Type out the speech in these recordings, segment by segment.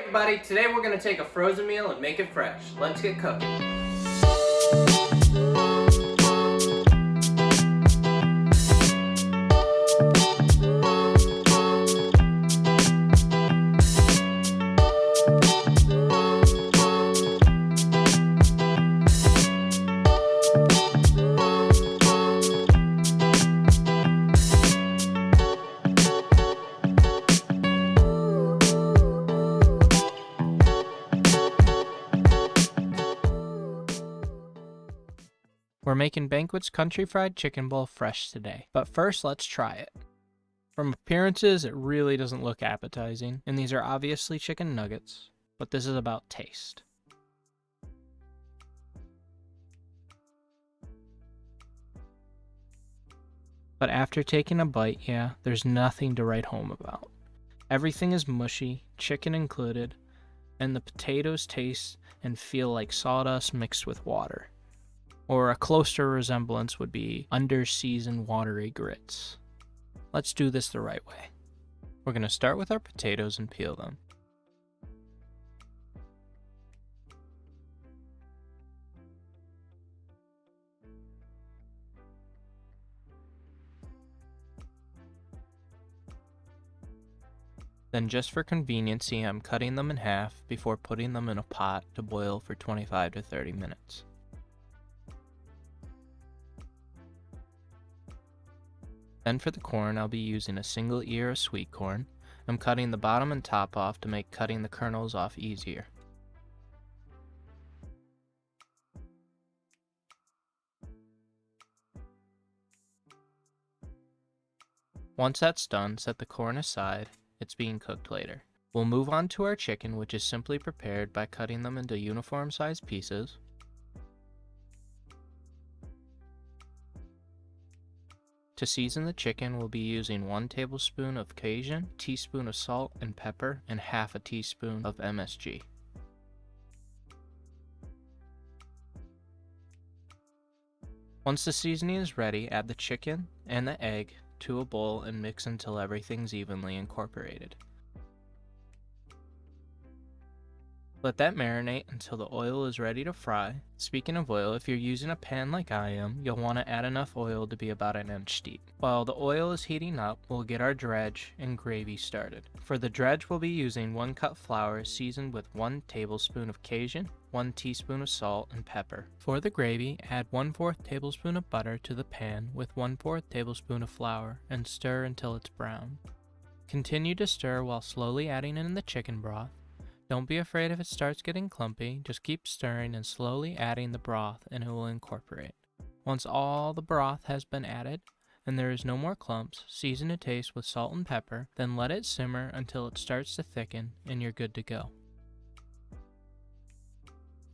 everybody, today we're going to take a frozen meal and make it fresh. Let's get cooking. We're making Banquet's Country Fried Chicken Bowl fresh today, but first let's try it. From appearances, it really doesn't look appetizing, and these are obviously chicken nuggets, but this is about taste. But after taking a bite, yeah, there's nothing to write home about. Everything is mushy, chicken included, and the potatoes taste and feel like sawdust mixed with water. Or a closer resemblance would be under-seasoned watery grits. Let's do this the right way. We're going to start with our potatoes and peel them. Then just for conveniency, I'm cutting them in half before putting them in a pot to boil for 25 to 30 minutes. Then for the corn, I'll be using a single ear of sweet corn. I'm cutting the bottom and top off to make cutting the kernels off easier. Once that's done, set the corn aside. It's being cooked later. We'll move on to our chicken, which is simply prepared by cutting them into uniform sized pieces. To season the chicken, we'll be using 1 tablespoon of Cajun, teaspoon of salt and pepper, and half a teaspoon of MSG. Once the seasoning is ready, add the chicken and the egg to a bowl and mix until everything's evenly incorporated. Let that marinate until the oil is ready to fry. Speaking of oil, if you're using a pan like I am, you'll want to add enough oil to be about an inch deep. While the oil is heating up, we'll get our dredge and gravy started. For the dredge, we'll be using 1 cup flour seasoned with 1 tablespoon of Cajun, 1 teaspoon of salt and pepper. For the gravy, add 1/4 tablespoon of butter to the pan with 1/4 tablespoon of flour and stir until it's brown. Continue to stir while slowly adding in the chicken broth. Don't be afraid if it starts getting clumpy, just keep stirring and slowly adding the broth and it will incorporate. Once all the broth has been added and there is no more clumps, season to taste with salt and pepper, then let it simmer until it starts to thicken and you're good to go.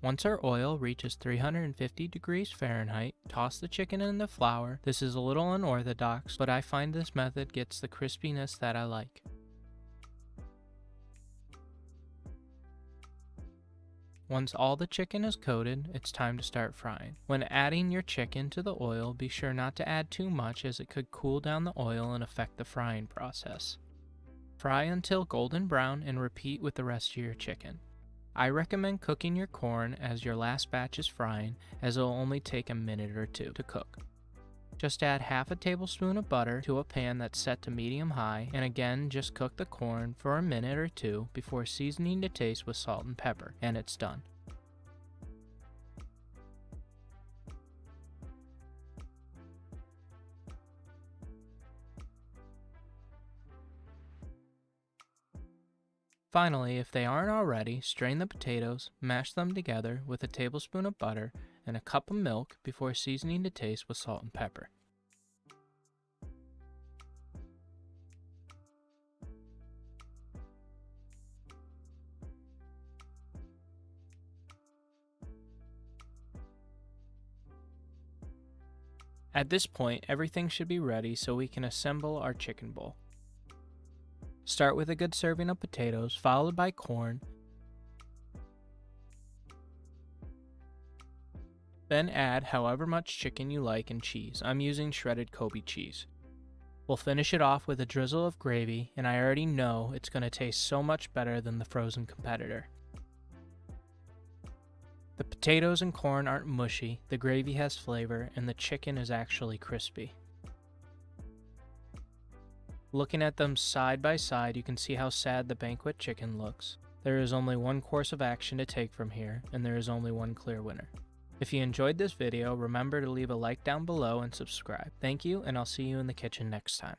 Once our oil reaches 350 degrees Fahrenheit, toss the chicken in the flour. This is a little unorthodox, but I find this method gets the crispiness that I like. Once all the chicken is coated, it's time to start frying. When adding your chicken to the oil, be sure not to add too much as it could cool down the oil and affect the frying process. Fry until golden brown and repeat with the rest of your chicken. I recommend cooking your corn as your last batch is frying, as it will only take a minute or 2 to cook. Just add half a tablespoon of butter to a pan that's set to medium-high, and again just cook the corn for a minute or 2 before seasoning to taste with salt and pepper, and it's done. Finally, if they aren't already, strain the potatoes, mash them together with a tablespoon of butter and a cup of milk before seasoning to taste with salt and pepper. At this point, everything should be ready so we can assemble our chicken bowl. Start with a good serving of potatoes, followed by corn. Then add however much chicken you like and cheese. I'm using shredded Kobe cheese. We'll finish it off with a drizzle of gravy, and I already know it's going to taste so much better than the frozen competitor. The potatoes and corn aren't mushy, the gravy has flavor, and the chicken is actually crispy. Looking at them side by side, you can see how sad the banquet chicken looks. There is only one course of action to take from here, and there is only one clear winner. If you enjoyed this video, remember to leave a like down below and subscribe. Thank you, and I'll see you in the kitchen next time.